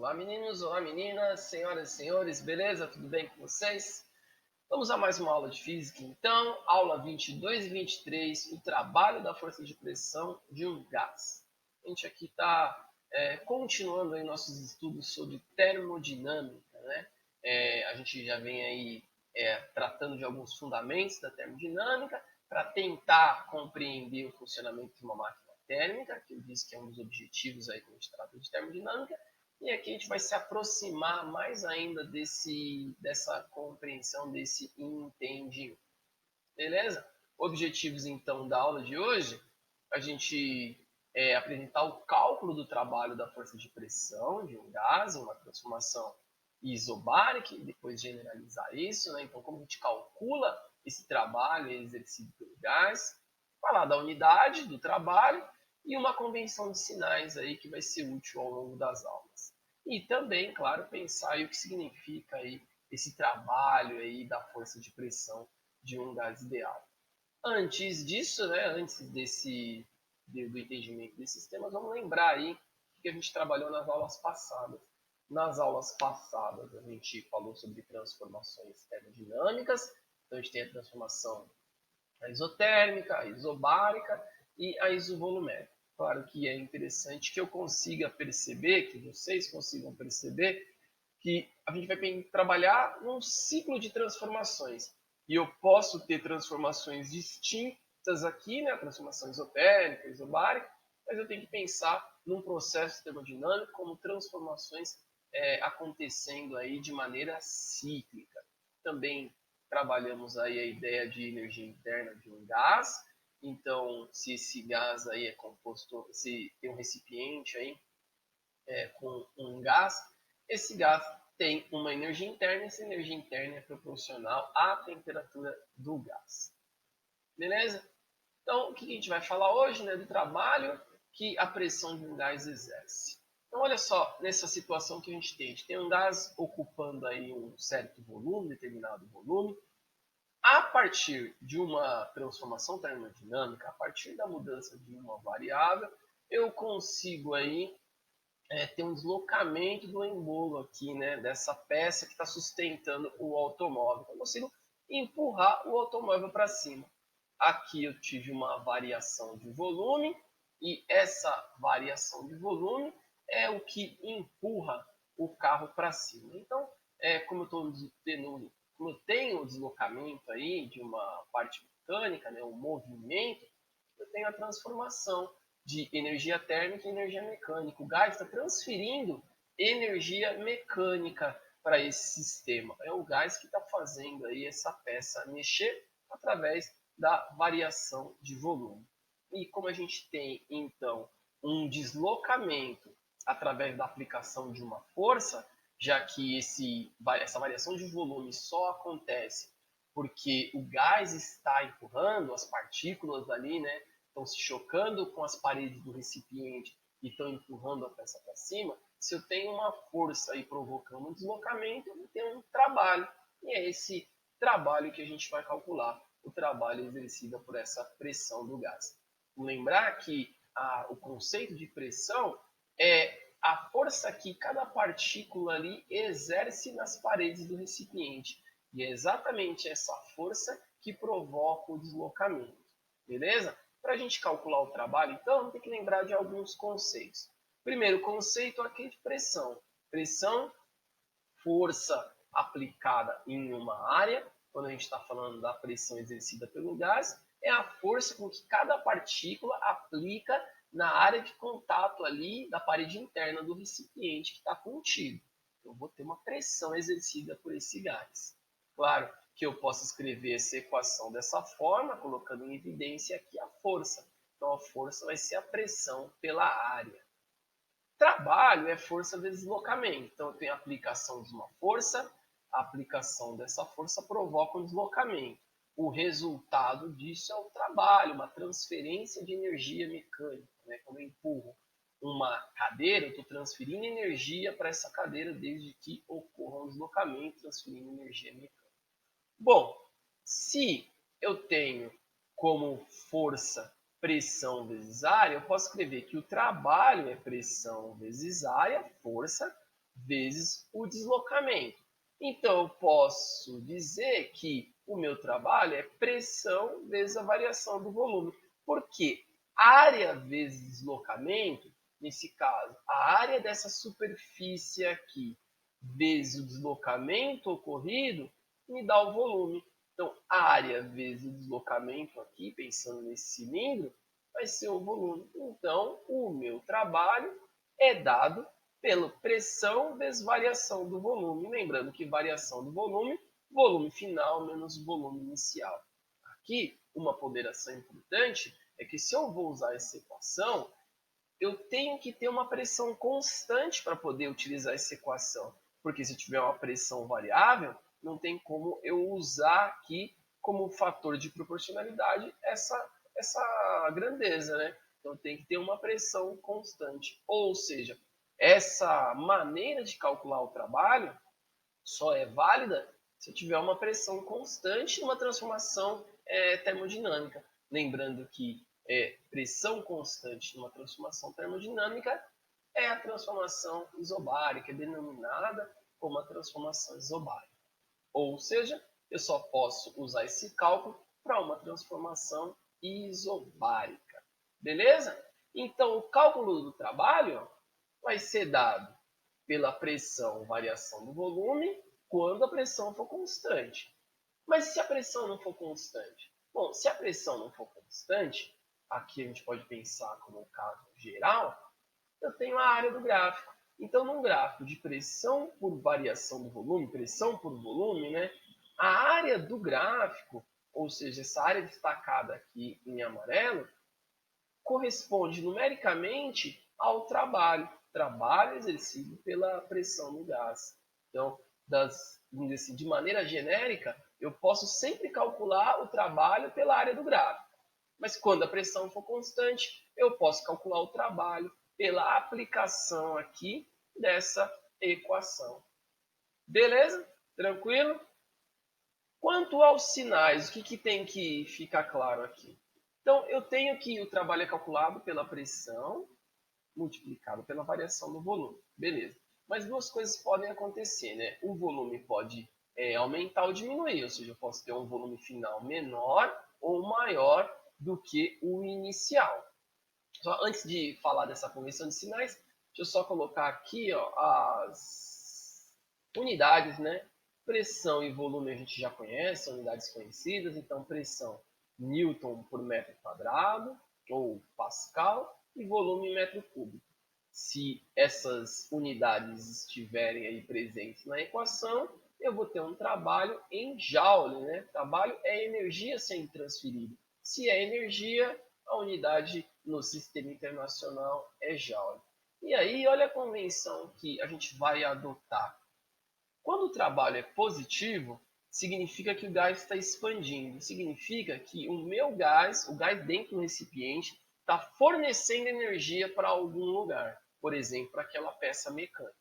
Olá meninos, olá meninas, senhoras e senhores, beleza? Tudo bem com vocês? Vamos a mais uma aula de física então, aula 22 e 23, o trabalho da força de pressão de um gás. A gente aqui está continuando aí nossos estudos sobre termodinâmica, né? A gente já vem aí tratando de alguns fundamentos da termodinâmica para tentar compreender o funcionamento de uma máquina térmica, que eu disse que é um dos objetivos aí quando a gente trata de termodinâmica. E aqui a gente vai se aproximar mais ainda dessa compreensão, desse entendimento. Beleza? Objetivos, então, da aula de hoje, a gente apresentar o cálculo do trabalho da força de pressão de um gás, uma transformação isobárica, e depois generalizar isso, né? Então, como a gente calcula esse trabalho exercido pelo gás, falar da unidade do trabalho e uma convenção de sinais aí que vai ser útil ao longo das aulas. E também, claro, pensar aí o que significa aí esse trabalho aí da força de pressão de um gás ideal. Antes disso, né, antes do entendimento desses temas, vamos lembrar aí que a gente trabalhou nas aulas passadas. Nas aulas passadas, a gente falou sobre transformações termodinâmicas. Então, a gente tem a transformação isotérmica, a isobárica e a isovolumérica. Claro que é interessante que eu consiga perceber, que vocês consigam perceber, que a gente vai trabalhar num ciclo de transformações. E eu posso ter transformações distintas aqui, né? A transformação isotérmica, isobárica, mas eu tenho que pensar num processo termodinâmico como transformações acontecendo aí de maneira cíclica. Também trabalhamos aí a ideia de energia interna de um gás. Então, se esse gás aí é composto, se tem um recipiente aí com um gás, esse gás tem uma energia interna, e essa energia interna é proporcional à temperatura do gás. Beleza? Então, o que a gente vai falar hoje, né, do trabalho que a pressão de um gás exerce. Então, olha só, nessa situação que a gente tem um gás ocupando aí um certo volume, determinado volume. A partir de uma transformação termodinâmica, a partir da mudança de uma variável, eu consigo aí ter um deslocamento do embolo aqui, né, dessa peça que está sustentando o automóvel. Então, eu consigo empurrar o automóvel para cima. Aqui eu tive uma variação de volume e essa variação de volume é o que empurra o carro para cima. Então, como eu tenho o deslocamento aí de uma parte mecânica, né, um movimento, eu tenho a transformação de energia térmica e energia mecânica. O gás está transferindo energia mecânica para esse sistema. É o gás que está fazendo aí essa peça mexer através da variação de volume. E como a gente tem, então, um deslocamento através da aplicação de uma força, já que essa variação de volume só acontece porque o gás está empurrando as partículas ali, né? Estão se chocando com as paredes do recipiente e estão empurrando a peça para cima. Se eu tenho uma força aí provocando um deslocamento, eu tenho um trabalho. E é esse trabalho que a gente vai calcular, o trabalho exercido por essa pressão do gás. Lembrar que o conceito de pressão é a força que cada partícula ali exerce nas paredes do recipiente. E é exatamente essa força que provoca o deslocamento. Beleza? Para a gente calcular o trabalho, então, tem que lembrar de alguns conceitos. Primeiro conceito aqui de pressão. Pressão, força aplicada em uma área. Quando a gente está falando da pressão exercida pelo gás, é a força com que cada partícula aplica na área de contato ali da parede interna do recipiente que está contido. Eu vou ter uma pressão exercida por esse gás. Claro que eu posso escrever essa equação dessa forma, colocando em evidência aqui a força. Então, a força vai ser a pressão pela área. Trabalho é força de deslocamento. Então, eu tenho a aplicação de uma força, a aplicação dessa força provoca um deslocamento. O resultado disso é o trabalho, uma transferência de energia mecânica. Né? Quando eu empurro uma cadeira, eu estou transferindo energia para essa cadeira desde que ocorra um deslocamento, transferindo energia mecânica. Bom, se eu tenho como força pressão vezes área, eu posso escrever que o trabalho é pressão vezes área, força, vezes o deslocamento. Então, eu posso dizer que o meu trabalho é pressão vezes a variação do volume. Porque área vezes deslocamento, nesse caso, a área dessa superfície aqui vezes o deslocamento ocorrido, me dá o volume. Então, área vezes o deslocamento aqui, pensando nesse cilindro, vai ser o volume. Então, o meu trabalho é dado pela pressão vezes variação do volume. Lembrando que variação do volume, volume final menos volume inicial. Aqui, uma ponderação importante é que se eu vou usar essa equação, eu tenho que ter uma pressão constante para poder utilizar essa equação. Porque se eu tiver uma pressão variável, não tem como eu usar aqui como fator de proporcionalidade essa grandeza, né? Então tem que ter uma pressão constante. Ou seja, essa maneira de calcular o trabalho só é válida se eu tiver uma pressão constante numa transformação termodinâmica. Lembrando que pressão constante numa transformação termodinâmica é a transformação isobárica, é denominada como a transformação isobárica. Ou seja, eu só posso usar esse cálculo para uma transformação isobárica. Beleza? Então, o cálculo do trabalho vai ser dado pela pressão variação do volume quando a pressão for constante. Mas se a pressão não for constante? Bom, se a pressão não for constante, aqui a gente pode pensar como um caso geral, eu tenho a área do gráfico. Então, num gráfico de pressão por variação do volume, pressão por volume, né, a área do gráfico, ou seja, essa área destacada aqui em amarelo, corresponde numericamente ao trabalho exercido pela pressão no gás. Então, de maneira genérica, eu posso sempre calcular o trabalho pela área do gráfico. Mas quando a pressão for constante, eu posso calcular o trabalho pela aplicação aqui dessa equação. Beleza? Tranquilo? Quanto aos sinais, o que tem que ficar claro aqui? Então, eu tenho que o trabalho é calculado pela pressão multiplicado pela variação do volume. Beleza. Mas duas coisas podem acontecer, né? O volume pode aumentar ou diminuir, ou seja, eu posso ter um volume final menor ou maior do que o inicial. Só antes de falar dessa convenção de sinais, deixa eu só colocar aqui ó, as unidades, né? Pressão e volume a gente já conhece, são unidades conhecidas, então pressão Newton por metro quadrado, ou Pascal, e volume em metro cúbico. Se essas unidades estiverem aí presentes na equação, eu vou ter um trabalho em joule, né? Trabalho é energia sendo transferida. Se é energia, a unidade no sistema internacional é joule. E aí, olha a convenção que a gente vai adotar. Quando o trabalho é positivo, significa que o gás está expandindo. Significa que o meu gás, o gás dentro do recipiente, está fornecendo energia para algum lugar. Por exemplo, para aquela peça mecânica.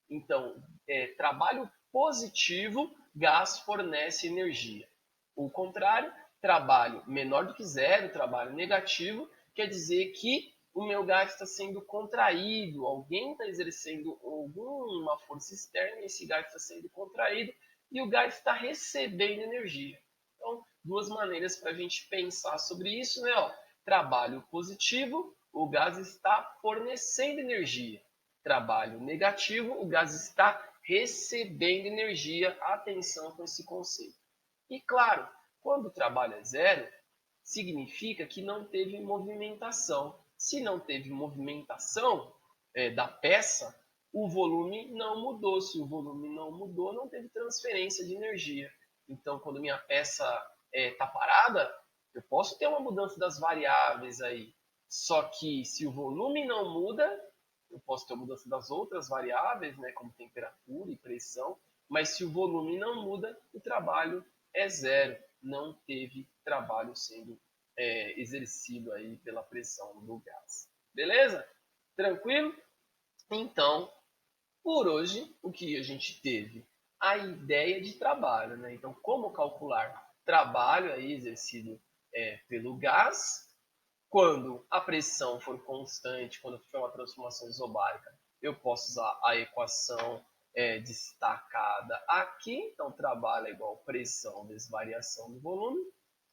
Então, trabalho positivo, gás fornece energia. O contrário, trabalho menor do que zero, trabalho negativo, quer dizer que o meu gás está sendo contraído, alguém está exercendo alguma força externa, e esse gás está sendo contraído e o gás está recebendo energia. Então, duas maneiras para a gente pensar sobre isso, né? Ó, trabalho positivo, o gás está fornecendo energia. Trabalho negativo, o gás está recebendo energia. Atenção com esse conceito. E claro, quando o trabalho é zero, significa que não teve movimentação. Se não teve movimentação da peça, o volume não mudou. Se o volume não mudou, não teve transferência de energia. Então, quando minha peça está parada, eu posso ter uma mudança das variáveis aí. Só que se o volume não muda, eu posso ter uma mudança das outras variáveis, né, como temperatura e pressão. Mas se o volume não muda, o trabalho é zero. Não teve trabalho sendo exercido aí pela pressão do gás. Beleza? Tranquilo? Então, por hoje, o que a gente teve? A ideia de trabalho, né? Então, como calcular trabalho aí exercido pelo gás, quando a pressão for constante, quando for uma transformação isobárica, eu posso usar a equação destacada aqui, então trabalho é igual pressão vezes variação do volume,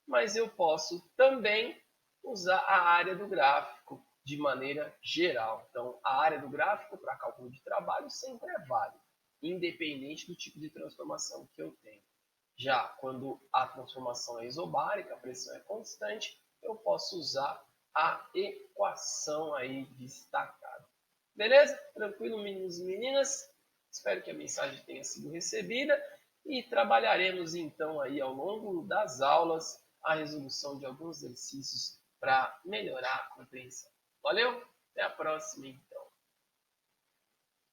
mas eu posso também usar a área do gráfico de maneira geral. Então, a área do gráfico para cálculo de trabalho sempre é válida, independente do tipo de transformação que eu tenho. Já quando a transformação é isobárica, a pressão é constante, eu posso usar a equação aí destacada. Beleza? Tranquilo, meninos e meninas? Espero que a mensagem tenha sido recebida e trabalharemos então aí ao longo das aulas a resolução de alguns exercícios para melhorar a compreensão. Valeu? Até a próxima então.